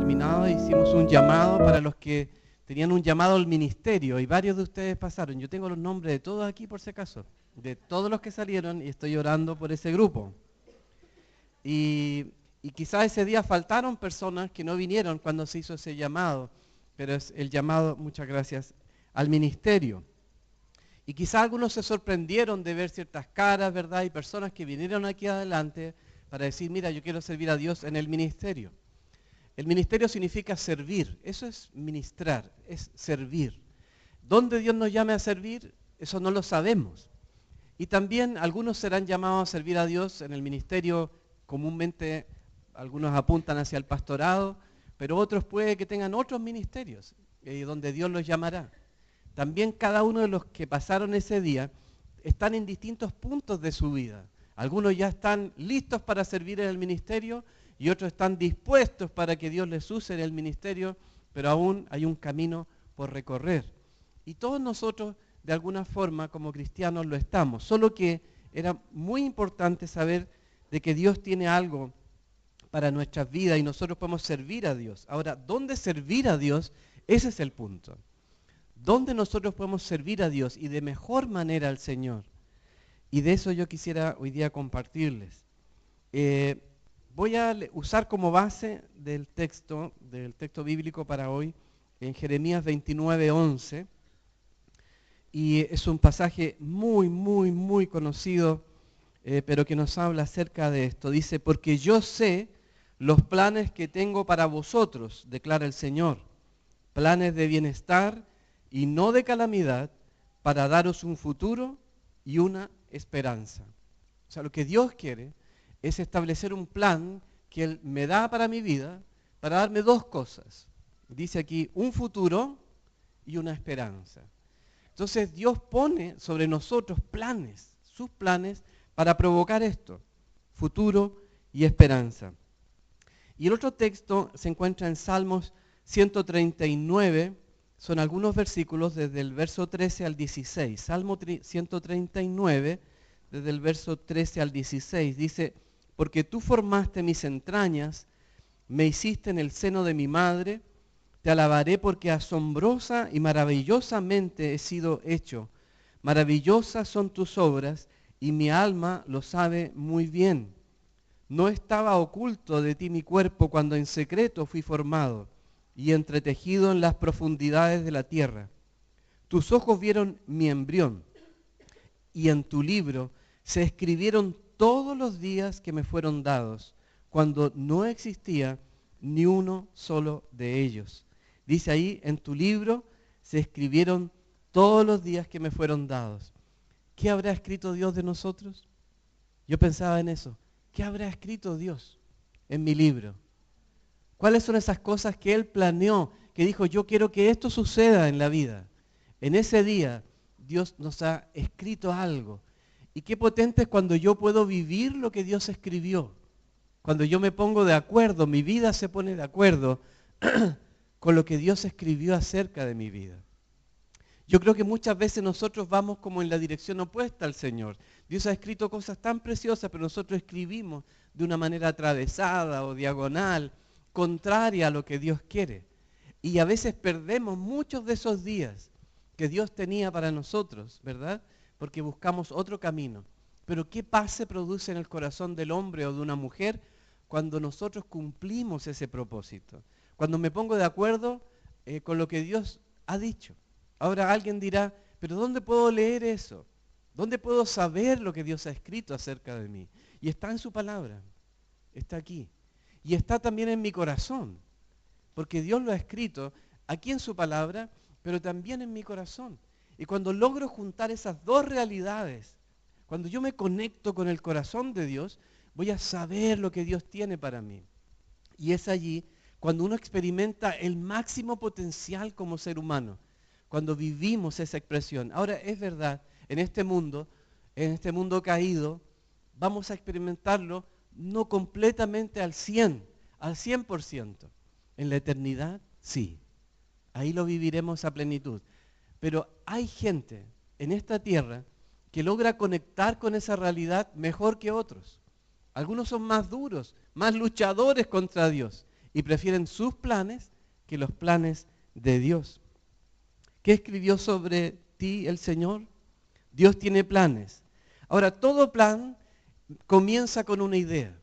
terminado hicimos un llamado para los que tenían un llamado al ministerio y varios de ustedes pasaron. Yo tengo los nombres de todos aquí por si acaso, de todos los que salieron y estoy orando por ese grupo. Y quizás ese día faltaron personas que no vinieron cuando se hizo ese llamado, pero es el llamado, muchas gracias, al ministerio. Y quizás algunos se sorprendieron de ver ciertas caras, ¿verdad? Y personas que vinieron aquí adelante para decir, mira, yo quiero servir a Dios en el ministerio. El ministerio significa servir, eso es ministrar, es servir. ¿Dónde Dios nos llame a servir? Eso no lo sabemos. Y también algunos serán llamados a servir a Dios en el ministerio, comúnmente algunos apuntan hacia el pastorado, pero otros puede que tengan otros ministerios donde Dios los llamará. También cada uno de los que pasaron ese día están en distintos puntos de su vida. Algunos ya están listos para servir en el ministerio y otros están dispuestos para que Dios les use en el ministerio, pero aún hay un camino por recorrer. Y todos nosotros, de alguna forma, como cristianos lo estamos. Solo que era muy importante saber de que Dios tiene algo para nuestras vidas y nosotros podemos servir a Dios. Ahora, ¿dónde servir a Dios? Ese es el punto. ¿Dónde nosotros podemos servir a Dios y de mejor manera al Señor? Y de eso yo quisiera hoy día compartirles. Voy a usar como base del texto bíblico para hoy, en Jeremías 29:11. Y es un pasaje muy, muy, muy conocido, pero que nos habla acerca de esto. Dice, porque yo sé los planes que tengo para vosotros, declara el Señor. Planes de bienestar y no de calamidad, para daros un futuro y una esperanza. O sea, lo que Dios quiere es establecer un plan que Él me da para mi vida, para darme dos cosas. Dice aquí, un futuro y una esperanza. Entonces Dios pone sobre nosotros planes, sus planes, para provocar esto, futuro y esperanza. Y el otro texto se encuentra en Salmos 139, son algunos versículos desde el verso 13 al 16. Salmo 139, desde el verso 13 al 16, dice, porque tú formaste mis entrañas, me hiciste en el seno de mi madre, te alabaré porque asombrosa y maravillosamente he sido hecho. Maravillosas son tus obras y mi alma lo sabe muy bien. No estaba oculto de ti mi cuerpo cuando en secreto fui formado y entretejido en las profundidades de la tierra. Tus ojos vieron mi embrión y en tu libro se escribieron todos los días que me fueron dados, cuando no existía ni uno solo de ellos. Dice ahí, en tu libro se escribieron todos los días que me fueron dados. ¿Qué habrá escrito Dios de nosotros? Yo pensaba en eso. ¿Qué habrá escrito Dios en mi libro? ¿Cuáles son esas cosas que Él planeó, que dijo, yo quiero que esto suceda en la vida? En ese día, Dios nos ha escrito algo. Y qué potente es cuando yo puedo vivir lo que Dios escribió. Cuando yo me pongo de acuerdo, mi vida se pone de acuerdo con lo que Dios escribió acerca de mi vida. Yo creo que muchas veces nosotros vamos como en la dirección opuesta al Señor. Dios ha escrito cosas tan preciosas, pero nosotros escribimos de una manera atravesada o diagonal, contraria a lo que Dios quiere. Y a veces perdemos muchos de esos días que Dios tenía para nosotros, ¿verdad? Porque buscamos otro camino. Pero ¿qué paz se produce en el corazón del hombre o de una mujer cuando nosotros cumplimos ese propósito? Cuando me pongo de acuerdo con lo que Dios ha dicho. Ahora alguien dirá, ¿pero dónde puedo leer eso? ¿Dónde puedo saber lo que Dios ha escrito acerca de mí? Y está en su palabra, está aquí. Y está también en mi corazón, porque Dios lo ha escrito aquí en su palabra, pero también en mi corazón. Y cuando logro juntar esas dos realidades, cuando yo me conecto con el corazón de Dios, voy a saber lo que Dios tiene para mí. Y es allí cuando uno experimenta el máximo potencial como ser humano, cuando vivimos esa expresión. Ahora, es verdad, en este mundo caído, vamos a experimentarlo no completamente al 100%. En la eternidad, sí. Ahí lo viviremos a plenitud. Pero hay gente en esta tierra que logra conectar con esa realidad mejor que otros. Algunos son más duros, más luchadores contra Dios. y prefieren sus planes que los planes de Dios. ¿Qué escribió sobre ti el Señor? Dios tiene planes. Ahora, todo plan comienza con una idea.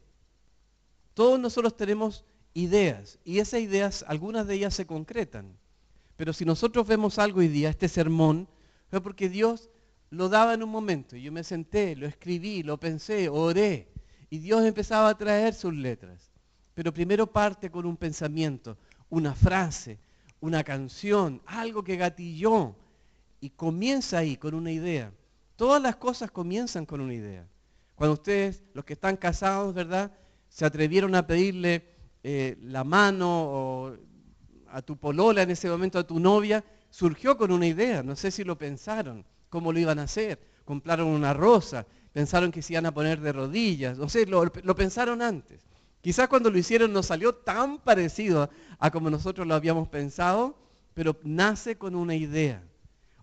Todos nosotros tenemos ideas y esas ideas, algunas de ellas se concretan. Pero si nosotros vemos algo hoy día, este sermón, fue porque Dios lo daba en un momento. Yo me senté, lo escribí, lo pensé, oré y Dios empezaba a traer sus letras. Pero primero parte con un pensamiento, una frase, una canción, algo que gatilló y comienza ahí con una idea. Todas las cosas comienzan con una idea. Cuando ustedes, los que están casados, ¿verdad?, se atrevieron a pedirle la mano o a tu polola en ese momento, a tu novia, surgió con una idea. No sé si lo pensaron, cómo lo iban a hacer. Compraron una rosa, pensaron que se iban a poner de rodillas. No sé, lo pensaron antes. Quizás cuando lo hicieron no salió tan parecido a como nosotros lo habíamos pensado, pero nace con una idea.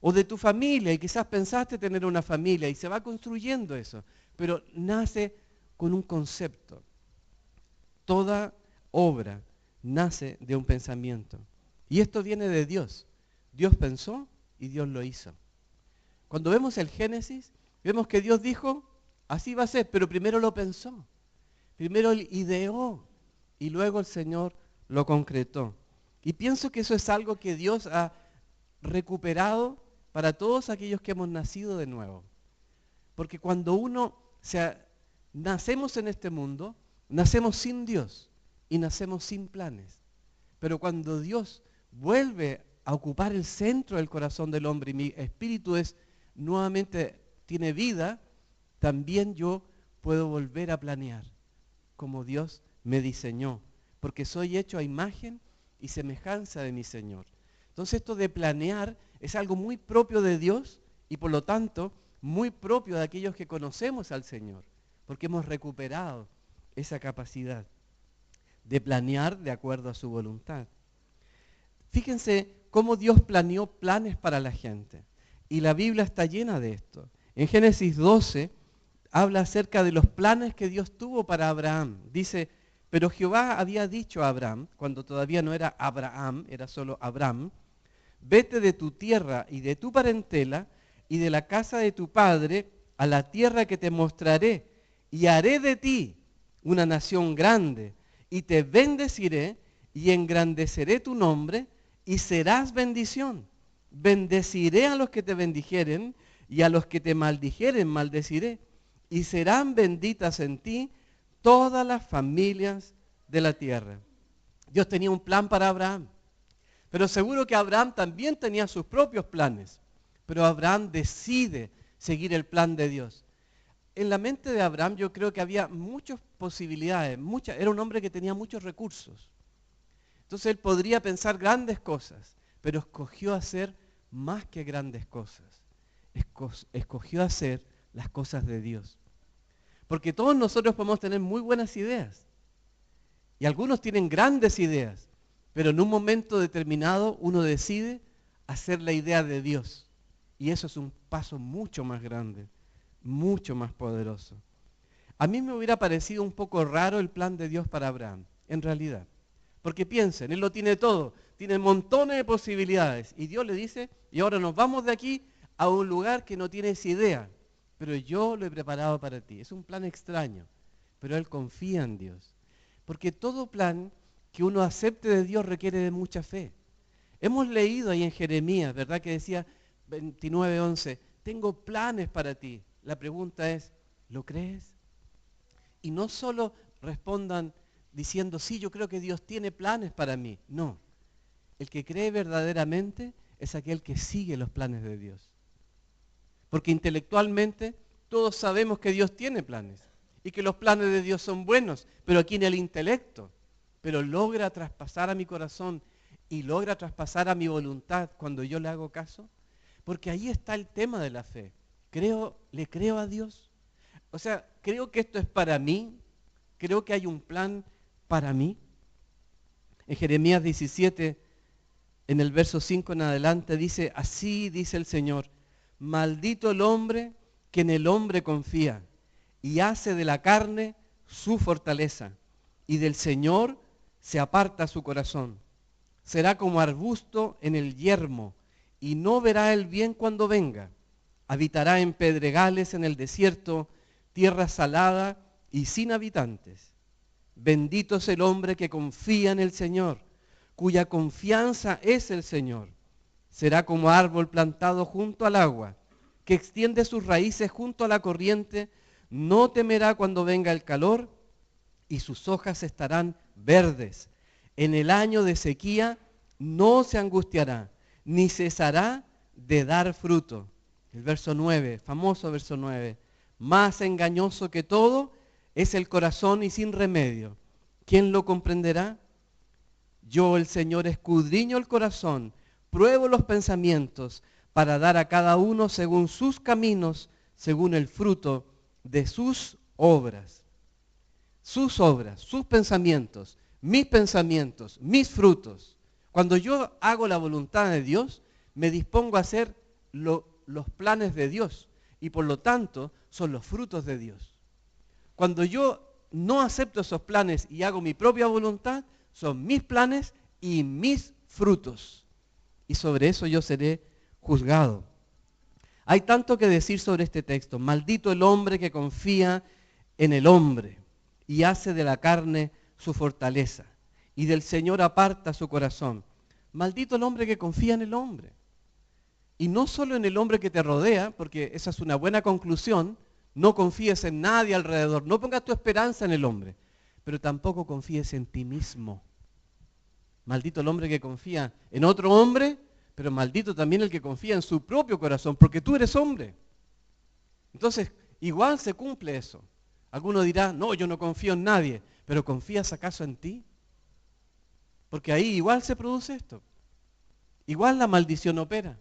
O de tu familia, y quizás pensaste tener una familia y se va construyendo eso, pero nace con un concepto. Toda obra nace de un pensamiento. Y esto viene de Dios. Dios pensó y Dios lo hizo. Cuando vemos el Génesis, vemos que Dios dijo, así va a ser, pero primero lo pensó. Primero él ideó y luego el Señor lo concretó. Y pienso que eso es algo que Dios ha recuperado para todos aquellos que hemos nacido de nuevo. Porque cuando nacemos en este mundo, nacemos sin Dios y nacemos sin planes. Pero cuando Dios vuelve a ocupar el centro del corazón del hombre y mi espíritu nuevamente tiene vida, también yo puedo volver a planear como Dios me diseñó, porque soy hecho a imagen y semejanza de mi Señor. Entonces esto de planear es algo muy propio de Dios y por lo tanto muy propio de aquellos que conocemos al Señor, porque hemos recuperado esa capacidad de planear de acuerdo a su voluntad. Fíjense cómo Dios planeó planes para la gente. Y la Biblia está llena de esto. En Génesis 12 habla acerca de los planes que Dios tuvo para Abraham. Dice, pero Jehová había dicho a Abraham, cuando todavía no era Abraham, era solo Abraham, vete de tu tierra y de tu parentela y de la casa de tu padre a la tierra que te mostraré y haré de ti una nación grande y te bendeciré y engrandeceré tu nombre y serás bendición. Bendeciré a los que te bendijeren y a los que te maldijeren maldeciré. Y serán benditas en ti todas las familias de la tierra. Dios tenía un plan para Abraham. Pero seguro que Abraham también tenía sus propios planes. Pero Abraham decide seguir el plan de Dios. En la mente de Abraham yo creo que había muchas posibilidades. Era un hombre que tenía muchos recursos. Entonces él podría pensar grandes cosas, pero escogió hacer más que grandes cosas. Escogió hacer las cosas de Dios. Porque todos nosotros podemos tener muy buenas ideas. Y algunos tienen grandes ideas. Pero en un momento determinado uno decide hacer la idea de Dios. Y eso es un paso mucho más grande, mucho más poderoso. A mí me hubiera parecido un poco raro el plan de Dios para Abraham, en realidad. Porque piensen, él lo tiene todo, tiene montones de posibilidades. Y Dios le dice, y ahora nos vamos de aquí a un lugar que no tienes idea. Pero yo lo he preparado para ti. Es un plan extraño, pero él confía en Dios. Porque todo plan que uno acepte de Dios requiere de mucha fe. Hemos leído ahí en Jeremías, ¿verdad? Que decía 29:11, tengo planes para ti. La pregunta es, ¿lo crees? Y no solo respondan diciendo, sí, yo creo que Dios tiene planes para mí. No, el que cree verdaderamente es aquel que sigue los planes de Dios. Porque intelectualmente todos sabemos que Dios tiene planes y que los planes de Dios son buenos, pero aquí en el intelecto, pero logra traspasar a mi corazón y logra traspasar a mi voluntad cuando yo le hago caso, porque ahí está el tema de la fe. ¿Le creo a Dios? O sea, creo que esto es para mí, creo que hay un plan para mí. En Jeremías 17, en el verso 5 en adelante, dice, así dice el Señor, maldito el hombre que en el hombre confía y hace de la carne su fortaleza y del Señor se aparta su corazón. Será como arbusto en el yermo, y no verá el bien cuando venga. Habitará en pedregales en el desierto, tierra salada y sin habitantes. Bendito es el hombre que confía en el Señor, cuya confianza es el Señor. Será como árbol plantado junto al agua, que extiende sus raíces junto a la corriente, no temerá cuando venga el calor, y sus hojas estarán verdes. En el año de sequía no se angustiará, ni cesará de dar fruto. El verso 9, famoso verso 9. Más engañoso que todo es el corazón y sin remedio. ¿Quién lo comprenderá? Yo, el Señor, escudriño el corazón, pruebo los pensamientos, para dar a cada uno según sus caminos, según el fruto de sus obras. Sus obras, sus pensamientos, mis frutos. Cuando yo hago la voluntad de Dios, me dispongo a hacer los planes de Dios y por lo tanto son los frutos de Dios. Cuando yo no acepto esos planes y hago mi propia voluntad, son mis planes y mis frutos. Y sobre eso yo seré juzgado. Hay tanto que decir sobre este texto. Maldito el hombre que confía en el hombre y hace de la carne su fortaleza, y del Señor aparta su corazón. Maldito el hombre que confía en el hombre. Y no solo en el hombre que te rodea, porque esa es una buena conclusión, no confíes en nadie alrededor, no pongas tu esperanza en el hombre, pero tampoco confíes en ti mismo. Maldito el hombre que confía en otro hombre, pero maldito también el que confía en su propio corazón, porque tú eres hombre. Entonces, igual se cumple eso. Alguno dirá, no, yo no confío en nadie, pero ¿confías acaso en ti? Porque ahí igual se produce esto. Igual la maldición opera.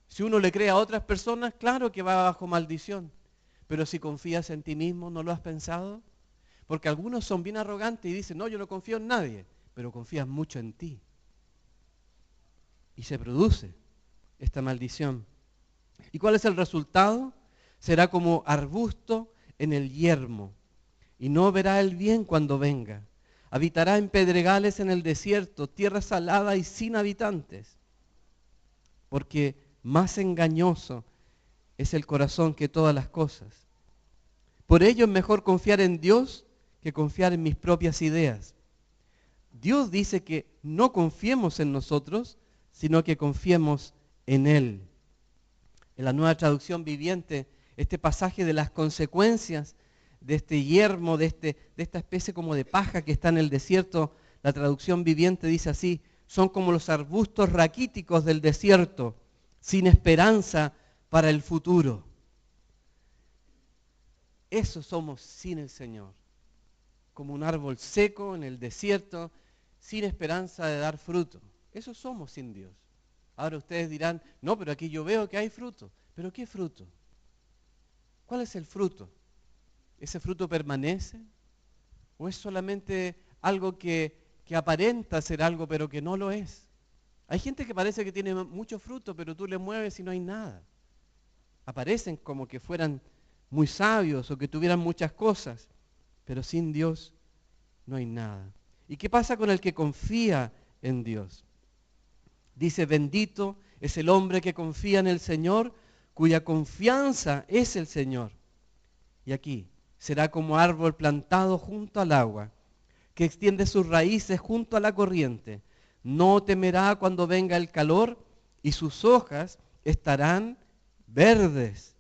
Si uno le cree a otras personas, claro que va bajo maldición. Pero si confías en ti mismo, ¿no lo has pensado? Porque algunos son bien arrogantes y dicen, no, yo no confío en nadie, pero confías mucho en ti. Y se produce esta maldición. ¿Y cuál es el resultado? Será como arbusto en el yermo, y no verá el bien cuando venga. Habitará en pedregales en el desierto, tierra salada y sin habitantes. Porque más engañoso es el corazón que todas las cosas. Por ello es mejor confiar en Dios que confiar en mis propias ideas. Dios dice que no confiemos en nosotros, sino que confiemos en Él. En la Nueva Traducción Viviente, este pasaje de las consecuencias de este yermo, de esta especie como de paja que está en el desierto, la Traducción Viviente dice así: son como los arbustos raquíticos del desierto, sin esperanza para el futuro. Eso somos sin el Señor, como un árbol seco en el desierto, sin esperanza de dar fruto. Eso somos sin Dios. Ahora ustedes dirán, no, pero aquí yo veo que hay fruto. ¿Pero qué fruto? ¿Cuál es el fruto? ¿Ese fruto permanece? ¿O es solamente algo que aparenta ser algo, pero que no lo es? Hay gente que parece que tiene mucho fruto, pero tú le mueves y no hay nada. Aparecen como que fueran muy sabios o que tuvieran muchas cosas, pero sin Dios no hay nada. ¿Y qué pasa con el que confía en Dios? Dice, bendito es el hombre que confía en el Señor, cuya confianza es el Señor. Y aquí, será como árbol plantado junto al agua, que extiende sus raíces junto a la corriente. No temerá cuando venga el calor, y sus hojas estarán verdes.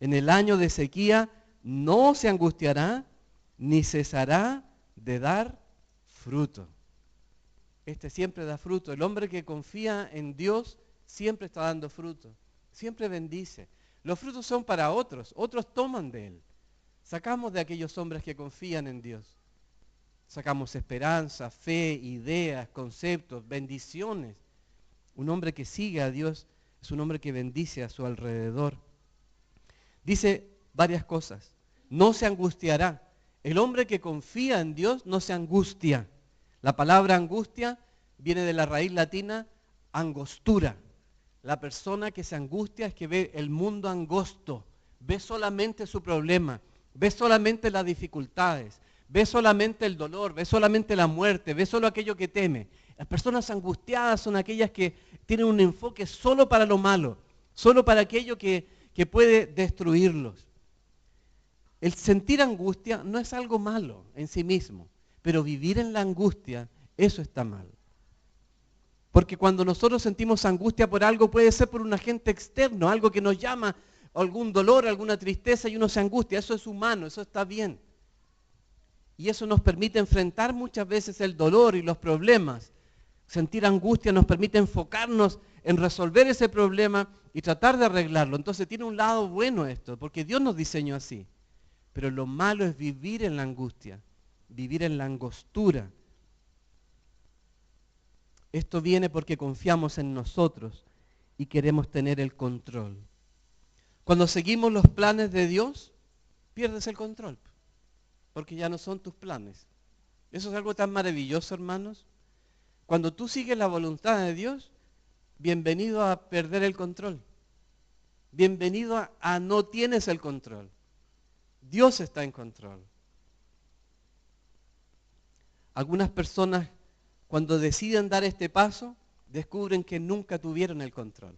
En el año de sequía no se angustiará, ni cesará de dar fruto. Este siempre da fruto. El hombre que confía en Dios siempre está dando fruto. Siempre bendice. Los frutos son para otros. Otros toman de él. Sacamos de aquellos hombres que confían en Dios. Sacamos esperanza, fe, ideas, conceptos, bendiciones. Un hombre que sigue a Dios es un hombre que bendice a su alrededor. Dice varias cosas. No se angustiará. El hombre que confía en Dios no se angustia. La palabra angustia viene de la raíz latina angostura. La persona que se angustia es que ve el mundo angosto, ve solamente su problema, ve solamente las dificultades, ve solamente el dolor, ve solamente la muerte, ve solo aquello que teme. Las personas angustiadas son aquellas que tienen un enfoque solo para lo malo, solo para aquello que puede destruirlos. El sentir angustia no es algo malo en sí mismo, pero vivir en la angustia, eso está mal. Porque cuando nosotros sentimos angustia por algo, puede ser por un agente externo, algo que nos llama, algún dolor, alguna tristeza, y uno se angustia. Eso es humano, eso está bien. Y eso nos permite enfrentar muchas veces el dolor y los problemas. Sentir angustia nos permite enfocarnos en resolver ese problema y tratar de arreglarlo. Entonces tiene un lado bueno esto, porque Dios nos diseñó así. Pero lo malo es vivir en la angustia, vivir en la angostura. Esto viene porque confiamos en nosotros y queremos tener el control. Cuando seguimos los planes de Dios, pierdes el control, porque ya no son tus planes. Eso es algo tan maravilloso, hermanos. Cuando tú sigues la voluntad de Dios, bienvenido a perder el control. Bienvenido a no tienes el control. Dios está en control. Algunas personas, cuando deciden dar este paso, descubren que nunca tuvieron el control.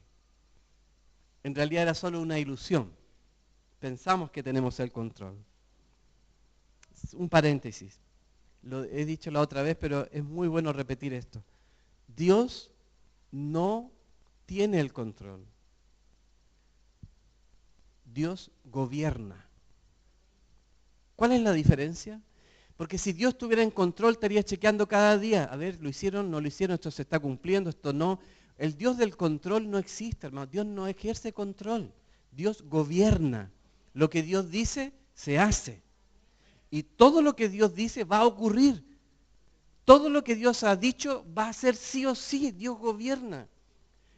En realidad era solo una ilusión. Pensamos que tenemos el control. Un paréntesis. Lo he dicho la otra vez, pero es muy bueno repetir esto. Dios no tiene el control. Dios gobierna. ¿Cuál es la diferencia? Porque si Dios estuviera en control, estaría chequeando cada día. A ver, ¿lo hicieron? ¿No lo hicieron? ¿Esto se está cumpliendo? ¿Esto no? El Dios del control no existe, hermano. Dios no ejerce control. Dios gobierna. Lo que Dios dice, se hace. Y todo lo que Dios dice va a ocurrir. Todo lo que Dios ha dicho va a ser sí o sí. Dios gobierna.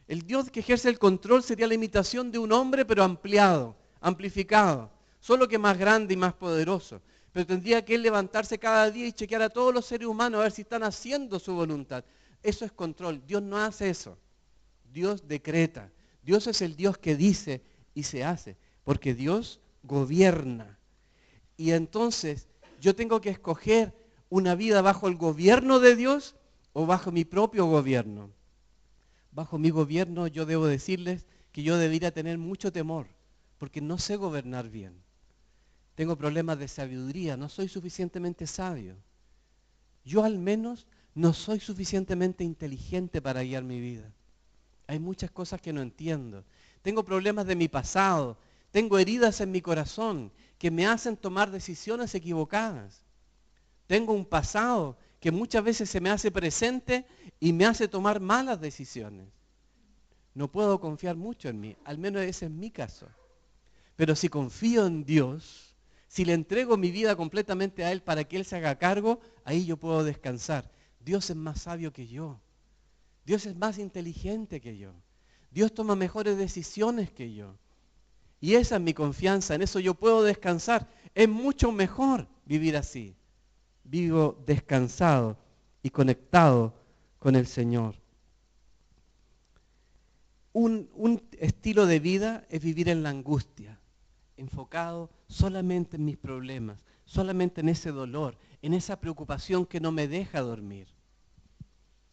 El Dios que ejerce el control sería la imitación de un hombre, pero ampliado, amplificado. Solo que más grande y más poderoso. Pero tendría que él levantarse cada día y chequear a todos los seres humanos a ver si están haciendo su voluntad. Eso es control. Dios no hace eso. Dios decreta. Dios es el Dios que dice y se hace. Porque Dios gobierna. Y entonces yo tengo que escoger una vida bajo el gobierno de Dios o bajo mi propio gobierno. Bajo mi gobierno yo debo decirles que yo debería tener mucho temor. Porque no sé gobernar bien. Tengo problemas de sabiduría, no soy suficientemente sabio. Yo al menos no soy suficientemente inteligente para guiar mi vida. Hay muchas cosas que no entiendo. Tengo problemas de mi pasado, tengo heridas en mi corazón que me hacen tomar decisiones equivocadas. Tengo un pasado que muchas veces se me hace presente y me hace tomar malas decisiones. No puedo confiar mucho en mí, al menos ese es mi caso. Pero si confío en Dios, si le entrego mi vida completamente a Él para que Él se haga cargo, ahí yo puedo descansar. Dios es más sabio que yo. Dios es más inteligente que yo. Dios toma mejores decisiones que yo. Y esa es mi confianza, en eso yo puedo descansar. Es mucho mejor vivir así. Vivo descansado y conectado con el Señor. Un estilo de vida es vivir en la angustia, enfocado solamente en mis problemas, solamente en ese dolor, en esa preocupación que no me deja dormir.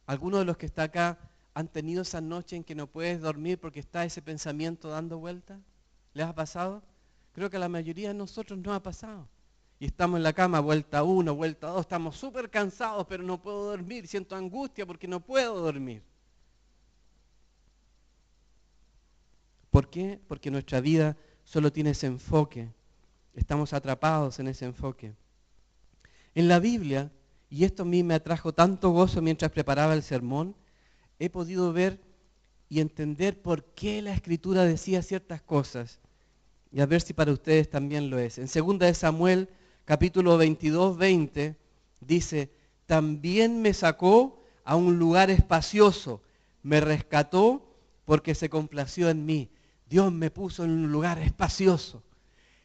¿Algunos de los que está acá han tenido esa noche en que no puedes dormir porque está ese pensamiento dando vuelta? ¿Les ha pasado? Creo que a la mayoría de nosotros no ha pasado. Y estamos en la cama, vuelta 1, vuelta 2, estamos súper cansados, pero no puedo dormir, siento angustia porque no puedo dormir. ¿Por qué? Porque nuestra vida solo tiene ese enfoque. Estamos atrapados en ese enfoque. En la Biblia, y esto a mí me atrajo tanto gozo mientras preparaba el sermón, he podido ver y entender por qué la Escritura decía ciertas cosas. Y a ver si para ustedes también lo es. En 2 de Samuel, capítulo 22, 20, dice, también me sacó a un lugar espacioso, me rescató porque se complació en mí. Dios me puso en un lugar espacioso.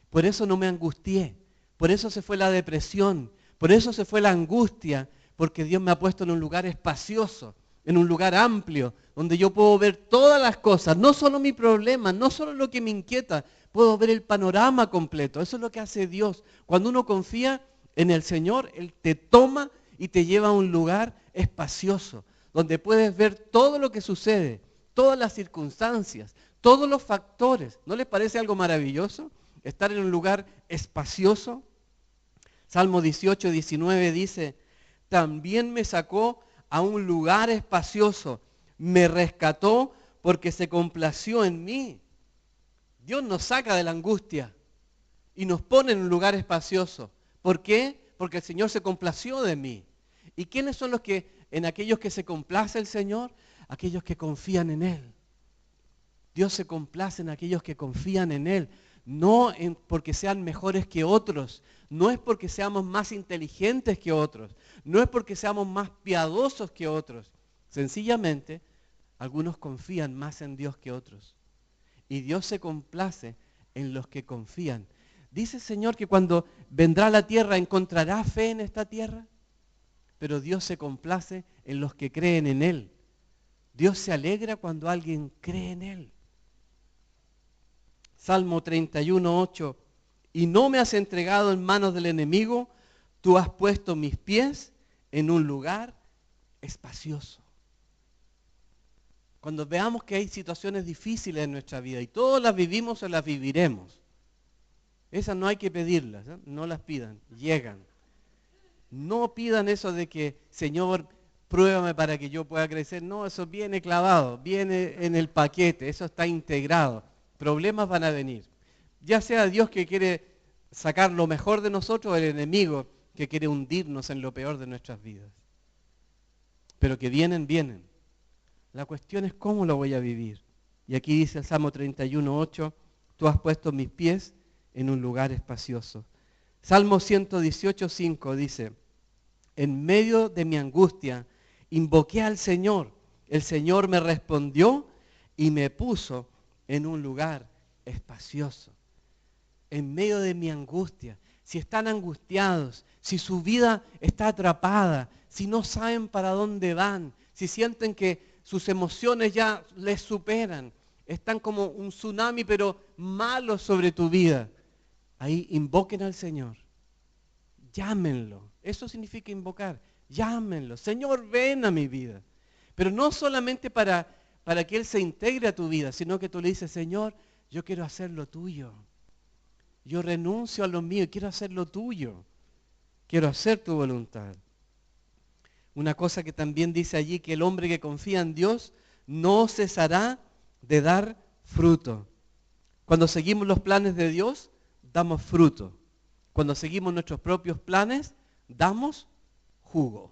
Por eso no me angustié. Por eso se fue la depresión. Por eso se fue la angustia. Porque Dios me ha puesto en un lugar espacioso, en un lugar amplio, donde yo puedo ver todas las cosas, no solo mi problema, no solo lo que me inquieta, puedo ver el panorama completo. Eso es lo que hace Dios. Cuando uno confía En el Señor, Él te toma y te lleva a un lugar espacioso, donde puedes ver todo lo que sucede, todas las circunstancias, todos los factores. ¿No les parece algo maravilloso estar en un lugar espacioso? Salmo 18, 19 dice, también me sacó a un lugar espacioso, me rescató porque se complació en mí. Dios nos saca de la angustia y nos pone en un lugar espacioso. ¿Por qué? Porque el Señor se complació de mí. ¿Y quiénes son los que, en aquellos que se complace el Señor? Aquellos que confían en Él. Dios se complace en aquellos que confían en Él. No porque sean mejores que otros, no es porque seamos más inteligentes que otros, no es porque seamos más piadosos que otros. Sencillamente, algunos confían más en Dios que otros. Y Dios se complace en los que confían. Dice el Señor que cuando vendrá la tierra, ¿encontrará fe en esta tierra? Pero Dios se complace en los que creen en Él. Dios se alegra cuando alguien cree en Él. Salmo 31, 8. Y no me has entregado en manos del enemigo, tú has puesto mis pies en un lugar espacioso. Cuando veamos que hay situaciones difíciles en nuestra vida y todos las vivimos o las viviremos, esas no hay que pedirlas, ¿eh? No las pidan, llegan. No pidan eso de que, Señor, pruébame para que yo pueda crecer. No, eso viene clavado, viene en el paquete, eso está integrado. Problemas van a venir. Ya sea Dios que quiere sacar lo mejor de nosotros o el enemigo que quiere hundirnos en lo peor de nuestras vidas. Pero que vienen, vienen. La cuestión es cómo lo voy a vivir. Y aquí dice el Salmo 31, 8, tú has puesto mis pies en un lugar espacioso. Salmo 118, 5 dice, en medio de mi angustia invoqué al Señor. El Señor me respondió y me puso en un lugar espacioso. En medio de mi angustia, si están angustiados, si su vida está atrapada, si no saben para dónde van, si sienten que sus emociones ya les superan, están como un tsunami pero malo sobre tu vida, ahí invoquen al Señor, llámenlo, eso significa invocar, llámenlo, Señor ven a mi vida, pero no solamente para que Él se integre a tu vida, sino que tú le dices, Señor, yo quiero hacer lo tuyo. Yo renuncio a lo mío y quiero hacer lo tuyo. Quiero hacer tu voluntad. Una cosa que también dice allí, que el hombre que confía en Dios no cesará de dar fruto. Cuando seguimos los planes de Dios, damos fruto. Cuando seguimos nuestros propios planes, damos jugo.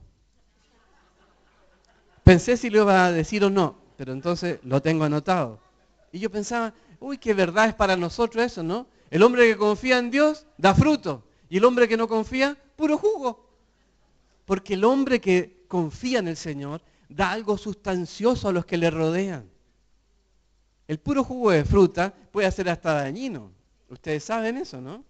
Pensé si lo iba a decir o no, pero entonces lo tengo anotado. Y yo pensaba, uy, qué verdad es para nosotros eso, ¿no? El hombre que confía en Dios da fruto. Y el hombre que no confía, puro jugo. Porque el hombre que confía en el Señor da algo sustancioso a los que le rodean. El puro jugo de fruta puede ser hasta dañino. Ustedes saben eso, ¿no?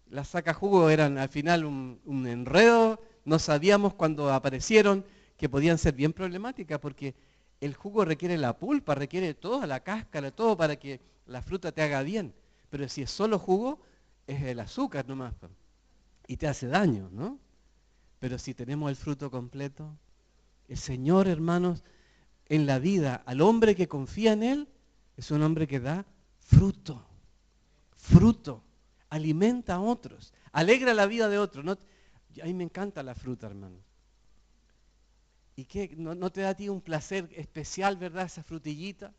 Las sacajugos eran al final un enredo. No sabíamos cuando aparecieron que podían ser bien problemáticas porque el jugo requiere la pulpa, requiere toda la cáscara, todo para que la fruta te haga bien. Pero si es solo jugo, es el azúcar nomás. Y te hace daño, ¿no? Pero si tenemos el fruto completo, el Señor, hermanos, en la vida, al hombre que confía en Él, es un hombre que da fruto. Fruto. Alimenta a otros. Alegra la vida de otros. ¿No? A mí me encanta la fruta, hermanos. ¿Y qué? ¿No te da a ti un placer especial, verdad, esa frutillita?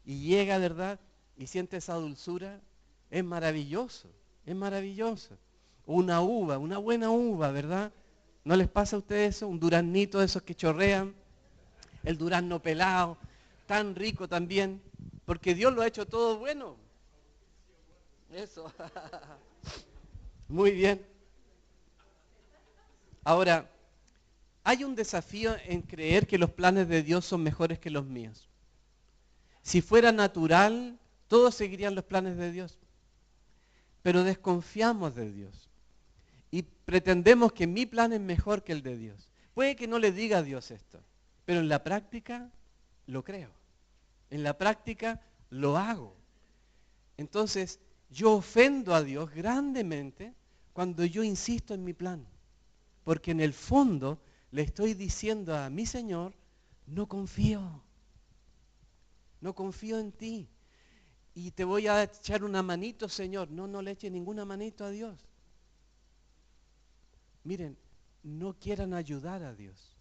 Y llega, ¿verdad? Y siente esa dulzura. Es maravilloso, es maravilloso. Una uva, una buena uva, ¿verdad? ¿No les pasa a ustedes eso? Un duraznito de esos que chorrean. El durazno pelado, tan rico también. Porque Dios lo ha hecho todo bueno. Eso. Muy bien. Ahora, hay un desafío en creer que los planes de Dios son mejores que los míos. Si fuera natural, todos seguirían los planes de Dios. Pero desconfiamos de Dios. Y pretendemos que mi plan es mejor que el de Dios. Puede que no le diga a Dios esto, pero en la práctica lo creo. En la práctica lo hago. Entonces, yo ofendo a Dios grandemente cuando yo insisto en mi plan. Porque en el fondo le estoy diciendo a mi Señor, no confío en ti. Y te voy a echar una manito, Señor. No le eche ninguna manito a Dios. Miren, no quieran ayudar a Dios.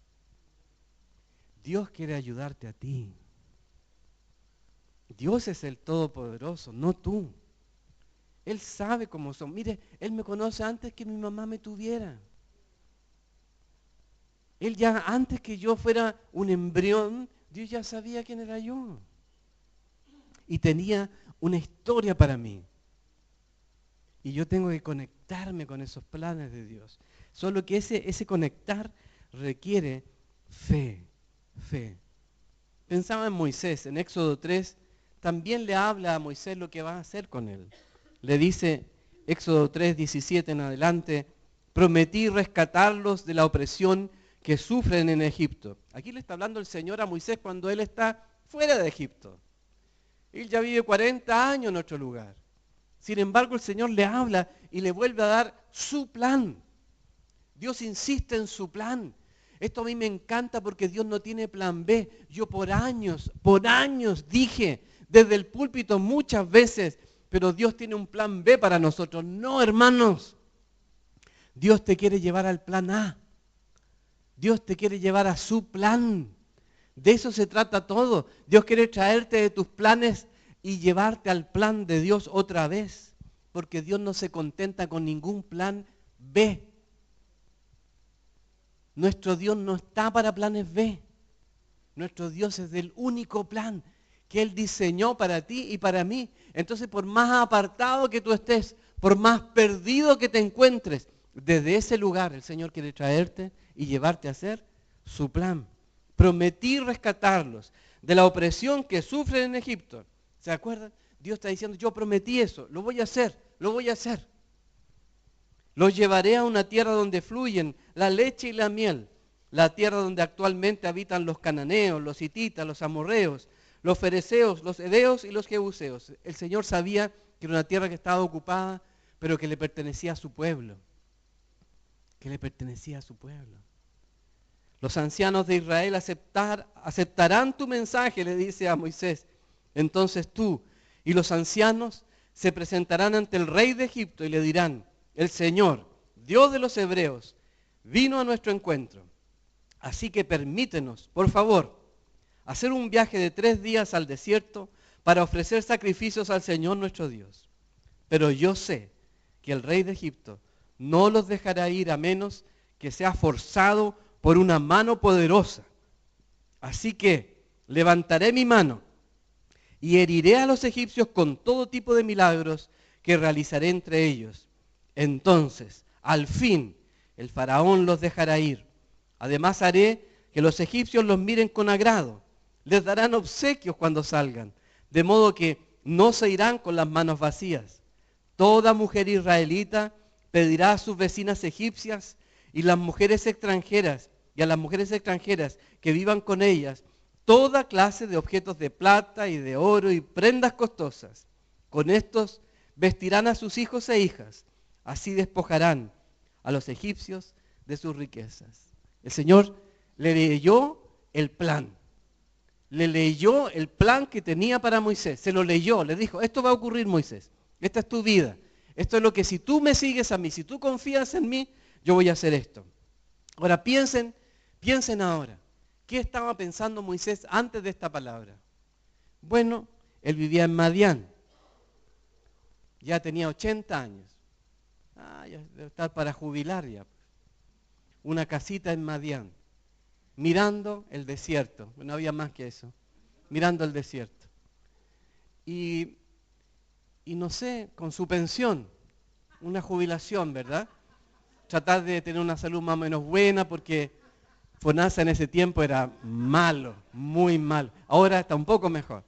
Dios quiere ayudarte a ti. Dios es el Todopoderoso, no tú. Él sabe cómo son. Mire, Él me conoce antes que mi mamá me tuviera. Él ya, antes que yo fuera un embrión, Dios ya sabía quién era yo. Y tenía una historia para mí. Y yo tengo que conectarme con esos planes de Dios. Solo que ese conectar requiere fe. Pensaba en Moisés, en Éxodo 3, también le habla a Moisés lo que va a hacer con él. Le dice, Éxodo 3, 17 en adelante, prometí rescatarlos de la opresión que sufren en Egipto. Aquí le está hablando el Señor a Moisés cuando él está fuera de Egipto. Él ya vive 40 años en otro lugar. Sin embargo, el Señor le habla y le vuelve a dar su plan. Dios insiste en su plan. Esto a mí me encanta porque Dios no tiene plan B. Yo por años dije desde el púlpito muchas veces, pero Dios tiene un plan B para nosotros. No, hermanos. Dios te quiere llevar al plan A. Dios te quiere llevar a su plan. De eso se trata todo. Dios quiere traerte de tus planes y llevarte al plan de Dios otra vez. Porque Dios no se contenta con ningún plan B. Nuestro Dios no está para planes B. Nuestro Dios es del único plan que Él diseñó para ti y para mí. Entonces, por más apartado que tú estés, por más perdido que te encuentres, desde ese lugar el Señor quiere traerte y llevarte a hacer su plan. Prometí rescatarlos de la opresión que sufren en Egipto. ¿Se acuerdan? Dios está diciendo, yo prometí eso, lo voy a hacer. Los llevaré a una tierra donde fluyen la leche y la miel, la tierra donde actualmente habitan los cananeos, los hititas, los amorreos, los fereceos, los heveos y los jebuseos. El Señor sabía que era una tierra que estaba ocupada, pero que le pertenecía a su pueblo. Los ancianos de Israel aceptarán tu mensaje, le dice a Moisés. Entonces tú y los ancianos se presentarán ante el rey de Egipto y le dirán, el Señor, Dios de los hebreos, vino a nuestro encuentro. Así que permítenos, por favor, hacer un viaje de 3 días al desierto para ofrecer sacrificios al Señor nuestro Dios. Pero yo sé que el rey de Egipto no los dejará ir a menos que sea forzado por una mano poderosa. Así que levantaré mi mano y heriré a los egipcios con todo tipo de milagros que realizaré entre ellos. Entonces, al fin, el faraón los dejará ir. Además haré que los egipcios los miren con agrado. Les darán obsequios cuando salgan, de modo que no se irán con las manos vacías. Toda mujer israelita pedirá a sus vecinas egipcias y a las mujeres extranjeras que vivan con ellas toda clase de objetos de plata y de oro y prendas costosas. Con estos vestirán a sus hijos e hijas. Así despojarán a los egipcios de sus riquezas. El Señor le leyó el plan. Le leyó el plan que tenía para Moisés. Se lo leyó, le dijo, esto va a ocurrir, Moisés. Esta es tu vida. Esto es lo que si tú me sigues a mí, si tú confías en mí, yo voy a hacer esto. Ahora piensen ahora. ¿Qué estaba pensando Moisés antes de esta palabra? Bueno, él vivía en Madián. Ya tenía 80 años. Ya debe estar para jubilar ya. Una casita en Madián, mirando el desierto. No había más que eso. Mirando el desierto. Y no sé, con su pensión, una jubilación, ¿verdad? Tratar de tener una salud más o menos buena porque FONASA en ese tiempo era malo, muy malo. Ahora está un poco mejor.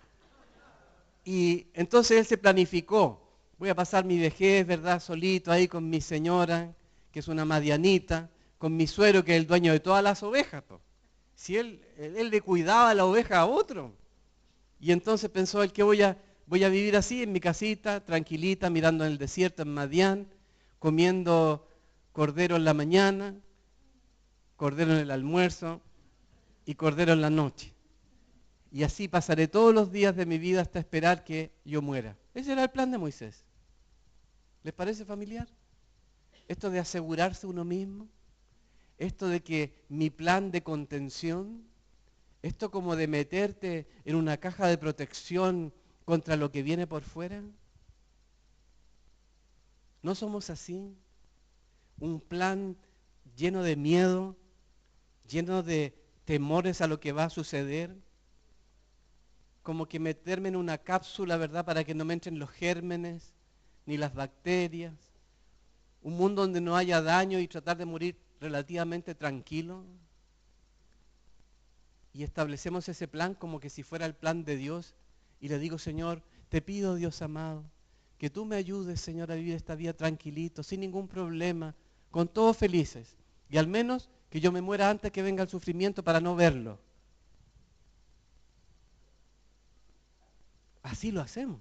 Y entonces él se planificó. Voy a pasar mi vejez, ¿verdad? Solito ahí con mi señora, que es una madianita, con mi suegro, que es el dueño de todas las ovejas. Si él le cuidaba la oveja a otro. Y entonces pensó él que voy a vivir así en mi casita, tranquilita, mirando en el desierto en Madián, comiendo cordero en la mañana, cordero en el almuerzo y cordero en la noche. Y así pasaré todos los días de mi vida hasta esperar que yo muera. Ese era el plan de Moisés. ¿Les parece familiar? Esto de asegurarse uno mismo, esto de que mi plan de contención, esto como de meterte en una caja de protección contra lo que viene por fuera. ¿No somos así? Un plan lleno de miedo, lleno de temores a lo que va a suceder, como que meterme en una cápsula, ¿verdad?, para que no me entren los gérmenes ni las bacterias, un mundo donde no haya daño y tratar de morir relativamente tranquilo. Y establecemos ese plan como que si fuera el plan de Dios y le digo, Señor, te pido, Dios amado, que tú me ayudes, Señor, a vivir esta vida tranquilito, sin ningún problema, con todos felices. Y al menos que yo me muera antes que venga el sufrimiento para no verlo. Así lo hacemos.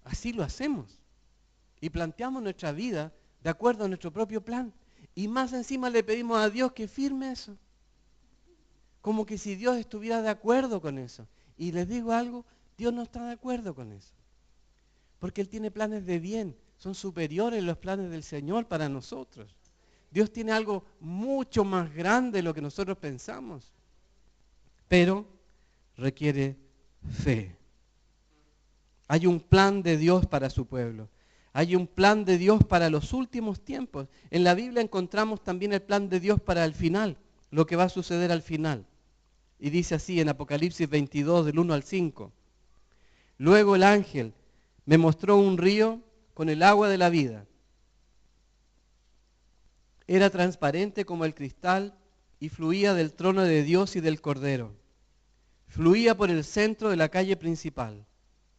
Así lo hacemos. Y planteamos nuestra vida de acuerdo a nuestro propio plan. Y más encima le pedimos a Dios que firme eso. Como que si Dios estuviera de acuerdo con eso. Y les digo algo, Dios no está de acuerdo con eso. Porque Él tiene planes de bien. Son superiores los planes del Señor para nosotros. Dios tiene algo mucho más grande de lo que nosotros pensamos. Pero requiere fe. Hay un plan de Dios para su pueblo. Hay un plan de Dios para los últimos tiempos. En la Biblia encontramos también el plan de Dios para el final, lo que va a suceder al final. Y dice así en Apocalipsis 22, del 1 al 5. Luego el ángel me mostró un río con el agua de la vida. Era transparente como el cristal y fluía del trono de Dios y del Cordero. Fluía por el centro de la calle principal.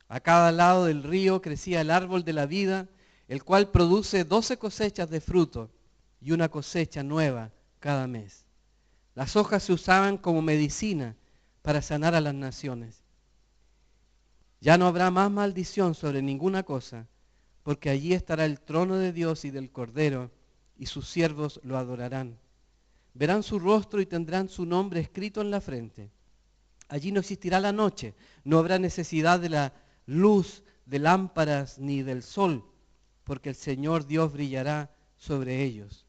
A cada lado del río crecía el árbol de la vida, el cual produce 12 cosechas de fruto y una cosecha nueva cada mes. Las hojas se usaban como medicina para sanar a las naciones. Ya no habrá más maldición sobre ninguna cosa, porque allí estará el trono de Dios y del Cordero, y sus siervos lo adorarán. Verán su rostro y tendrán su nombre escrito en la frente. Allí no existirá la noche, no habrá necesidad de la luz de lámparas ni del sol, porque el Señor Dios brillará sobre ellos,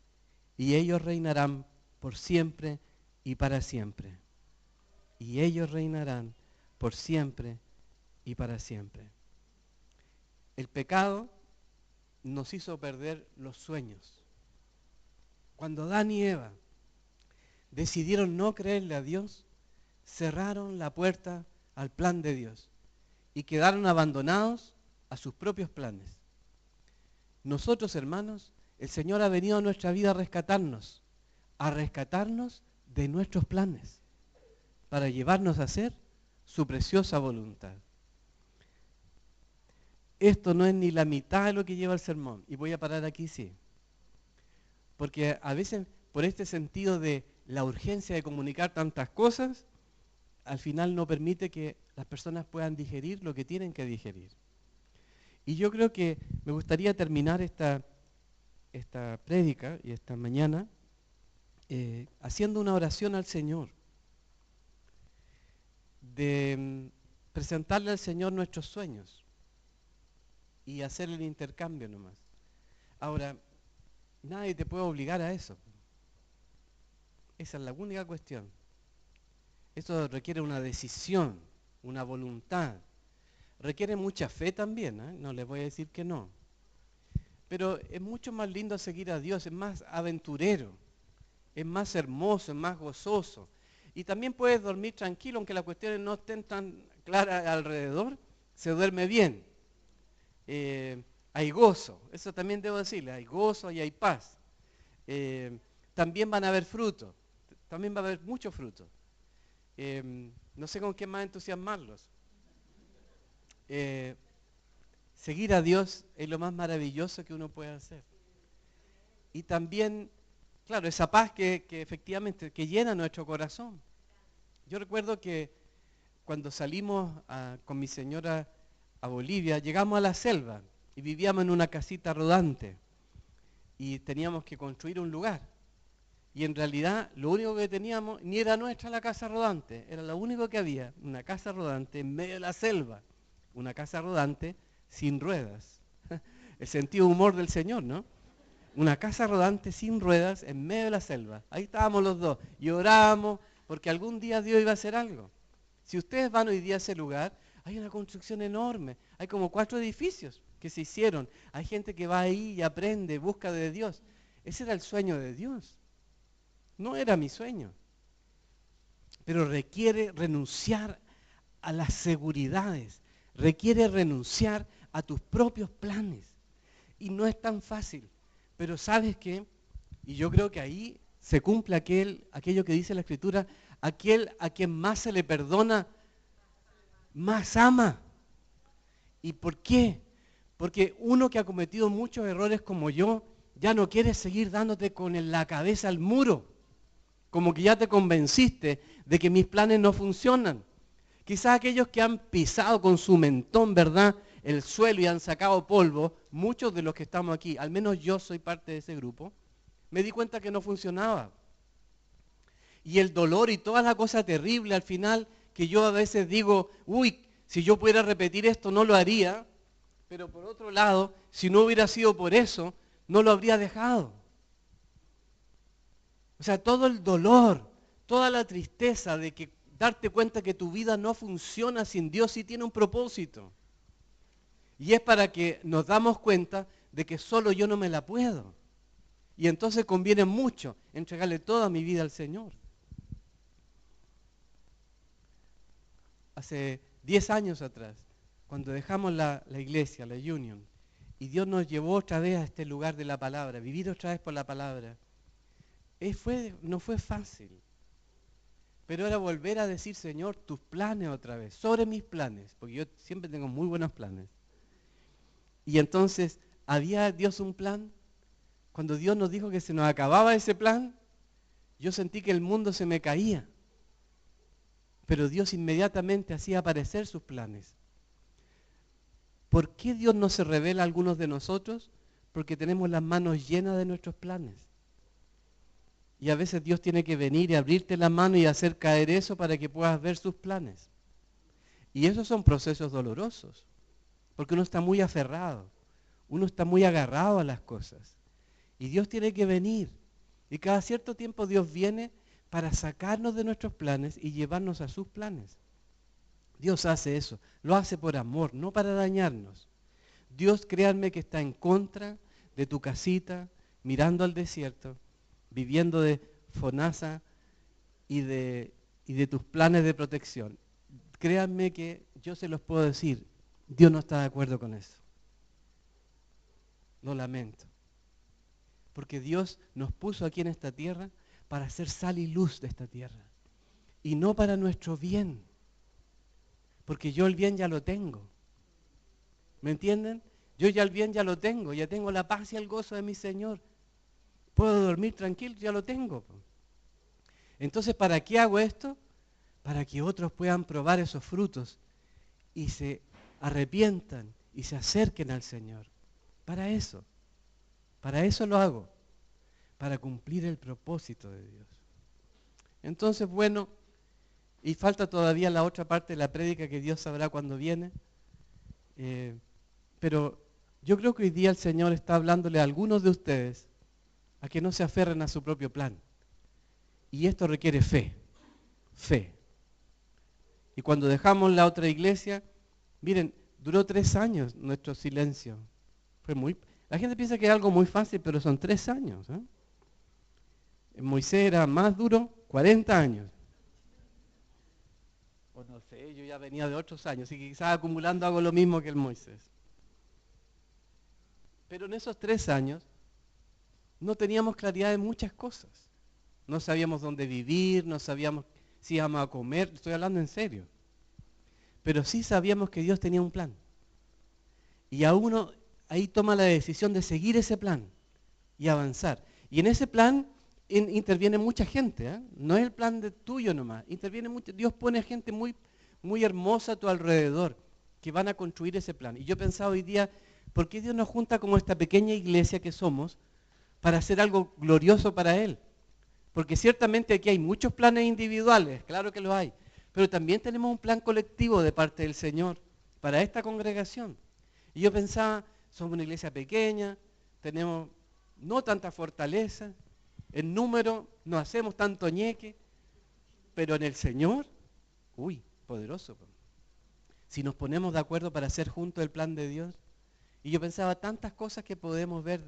y ellos reinarán por siempre y para siempre. Y ellos reinarán por siempre y para siempre. El pecado nos hizo perder los sueños. Cuando Adán y Eva decidieron no creerle a Dios, cerraron la puerta al plan de Dios y quedaron abandonados a sus propios planes. Nosotros, hermanos, el Señor ha venido a nuestra vida a rescatarnos de nuestros planes, para llevarnos a hacer su preciosa voluntad. Esto no es ni la mitad de lo que lleva el sermón, y voy a parar aquí, sí. Porque a veces, por este sentido de la urgencia de comunicar tantas cosas, al final no permite que las personas puedan digerir lo que tienen que digerir. Y yo creo que me gustaría terminar esta prédica y esta mañana haciendo una oración al Señor, de presentarle al Señor nuestros sueños y hacer el intercambio nomás. Ahora, nadie te puede obligar a eso. Esa es la única cuestión. Eso requiere una decisión, una voluntad. Requiere mucha fe también, ¿eh? No les voy a decir que no. Pero es mucho más lindo seguir a Dios, es más aventurero, es más hermoso, es más gozoso. Y también puedes dormir tranquilo, aunque las cuestiones no estén tan claras alrededor, se duerme bien. Hay gozo, eso también debo decirle, hay gozo y hay paz. También van a haber frutos, también va a haber mucho fruto. No sé con qué más entusiasmarlos. Seguir a Dios es lo más maravilloso que uno puede hacer. Y también, claro, esa paz que efectivamente que llena nuestro corazón. Yo recuerdo que cuando salimos con mi señora a Bolivia, llegamos a la selva y vivíamos en una casita rodante y teníamos que construir un lugar. Y en realidad lo único que teníamos, ni era nuestra la casa rodante, era lo único que había, una casa rodante en medio de la selva, una casa rodante sin ruedas. El sentido de humor del Señor, ¿no? Una casa rodante sin ruedas en medio de la selva. Ahí estábamos los dos y orábamos porque algún día Dios iba a hacer algo. Si ustedes van hoy día a ese lugar, hay una construcción enorme, hay como 4 edificios que se hicieron, hay gente que va ahí y aprende, busca de Dios. Ese era el sueño de Dios. No era mi sueño, pero requiere renunciar a las seguridades, requiere renunciar a tus propios planes. Y no es tan fácil, pero ¿sabes qué? Y yo creo que ahí se cumple aquello que dice la Escritura, aquel a quien más se le perdona, más ama. ¿Y por qué? Porque uno que ha cometido muchos errores como yo, ya no quiere seguir dándote con la cabeza al muro. Como que ya te convenciste de que mis planes no funcionan. Quizás aquellos que han pisado con su mentón, ¿verdad?, el suelo y han sacado polvo, muchos de los que estamos aquí, al menos yo soy parte de ese grupo, me di cuenta que no funcionaba. Y el dolor y toda la cosa terrible al final, que yo a veces digo, uy, si yo pudiera repetir esto no lo haría, pero por otro lado, si no hubiera sido por eso, no lo habría dejado. O sea, todo el dolor, toda la tristeza de que darte cuenta que tu vida no funciona sin Dios y tiene un propósito. Y es para que nos damos cuenta de que solo yo no me la puedo. Y entonces conviene mucho entregarle toda mi vida al Señor. Hace 10 años atrás, cuando dejamos la iglesia, la Union, y Dios nos llevó otra vez a este lugar de la palabra, vivir otra vez por la palabra, no fue fácil. Pero era volver a decir, Señor, tus planes otra vez, sobre mis planes, porque yo siempre tengo muy buenos planes. Y entonces, ¿había Dios un plan? Cuando Dios nos dijo que se nos acababa ese plan, yo sentí que el mundo se me caía. Pero Dios inmediatamente hacía aparecer sus planes. ¿Por qué Dios no se revela a algunos de nosotros? Porque tenemos las manos llenas de nuestros planes. Y a veces Dios tiene que venir y abrirte la mano y hacer caer eso para que puedas ver sus planes. Y esos son procesos dolorosos, porque uno está muy aferrado, uno está muy agarrado a las cosas. Y Dios tiene que venir. Y cada cierto tiempo Dios viene para sacarnos de nuestros planes y llevarnos a sus planes. Dios hace eso, lo hace por amor, no para dañarnos. Dios, créanme, que está en contra de tu casita, mirando al desierto, viviendo de FONASA y de tus planes de protección. Créanme que yo se los puedo decir, Dios no está de acuerdo con eso. Lo lamento. Porque Dios nos puso aquí en esta tierra para hacer sal y luz de esta tierra. Y no para nuestro bien. Porque yo el bien ya lo tengo. ¿Me entienden? Yo ya el bien ya lo tengo. Ya tengo la paz y el gozo de mi Señor. Puedo dormir tranquilo, ya lo tengo. Entonces, ¿para qué hago esto? Para que otros puedan probar esos frutos y se arrepientan y se acerquen al Señor. Para eso lo hago, para cumplir el propósito de Dios. Entonces, bueno, y falta todavía la otra parte de la prédica que Dios sabrá cuándo viene, pero yo creo que hoy día el Señor está hablándole a algunos de ustedes a que no se aferren a su propio plan. Y esto requiere fe. Y cuando dejamos la otra iglesia, miren, duró 3 años nuestro silencio. La gente piensa que es algo muy fácil, pero son 3 años. Moisés era más duro, 40 años. O no sé, yo ya venía de otros años, y quizás acumulando hago lo mismo que el Moisés. Pero en esos 3 años no teníamos claridad de muchas cosas. No sabíamos dónde vivir, no sabíamos si íbamos a comer, estoy hablando en serio. Pero sí sabíamos que Dios tenía un plan. Y a uno ahí toma la decisión de seguir ese plan y avanzar. Y en ese plan interviene mucha gente, no es el plan de tuyo nomás. Interviene mucho, Dios pone gente muy, muy hermosa a tu alrededor que van a construir ese plan. Y yo pensaba hoy día, ¿Por qué Dios nos junta como esta pequeña iglesia que somos para hacer algo glorioso para Él? Porque ciertamente aquí hay muchos planes individuales, claro que los hay, pero también tenemos un plan colectivo de parte del Señor para esta congregación. Y yo pensaba, somos una iglesia pequeña, tenemos no tanta fortaleza, en número no hacemos tanto ñeque, pero en el Señor, uy, poderoso. Si nos ponemos de acuerdo para hacer juntos el plan de Dios. Y yo pensaba tantas cosas que podemos ver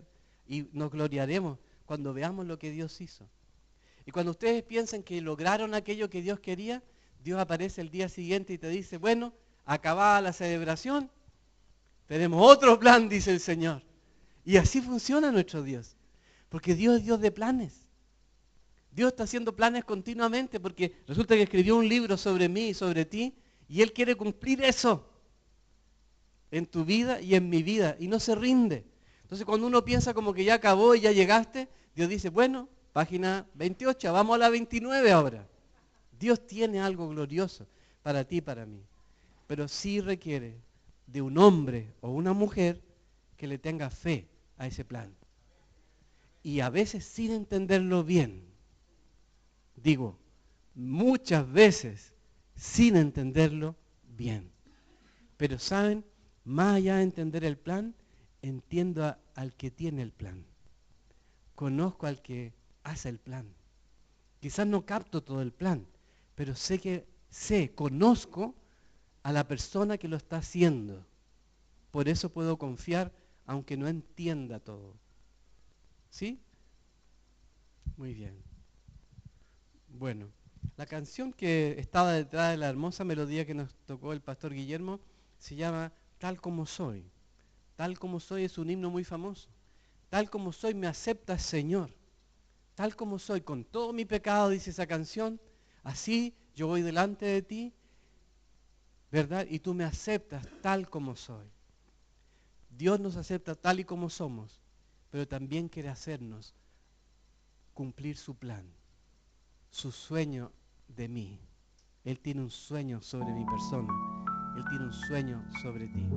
y nos gloriaremos cuando veamos lo que Dios hizo. Y cuando ustedes piensan que lograron aquello que Dios quería, Dios aparece el día siguiente y te dice, bueno, acabada la celebración, tenemos otro plan, dice el Señor. Y así funciona nuestro Dios. Porque Dios es Dios de planes. Dios está haciendo planes continuamente porque resulta que escribió un libro sobre mí y sobre ti y Él quiere cumplir eso en tu vida y en mi vida y no se rinde. Entonces cuando uno piensa como que ya acabó y ya llegaste, Dios dice, bueno, página 28, vamos a la 29 ahora. Dios tiene algo glorioso para ti y para mí, pero sí requiere de un hombre o una mujer que le tenga fe a ese plan. Y a veces sin entenderlo bien, digo, muchas veces sin entenderlo bien. Pero ¿saben? Más allá de entender el plan, entiendo al que tiene el plan. Conozco al que hace el plan. Quizás no capto todo el plan, pero conozco a la persona que lo está haciendo. Por eso puedo confiar aunque no entienda todo. ¿Sí? Muy bien. Bueno, la canción que estaba detrás de la hermosa melodía que nos tocó el pastor Guillermo se llama Tal como soy. Tal como soy es un himno muy famoso. Tal como soy me aceptas, Señor. Tal como soy, con todo mi pecado, dice esa canción, así yo voy delante de ti, ¿verdad? Y tú me aceptas tal como soy. Dios nos acepta tal y como somos, pero también quiere hacernos cumplir su plan, su sueño de mí. Él tiene un sueño sobre mi persona. Él tiene un sueño sobre ti.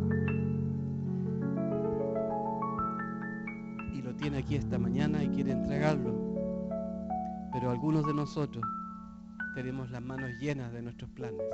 Y lo tiene aquí esta mañana y quiere entregarlo. Pero algunos de nosotros tenemos las manos llenas de nuestros planes.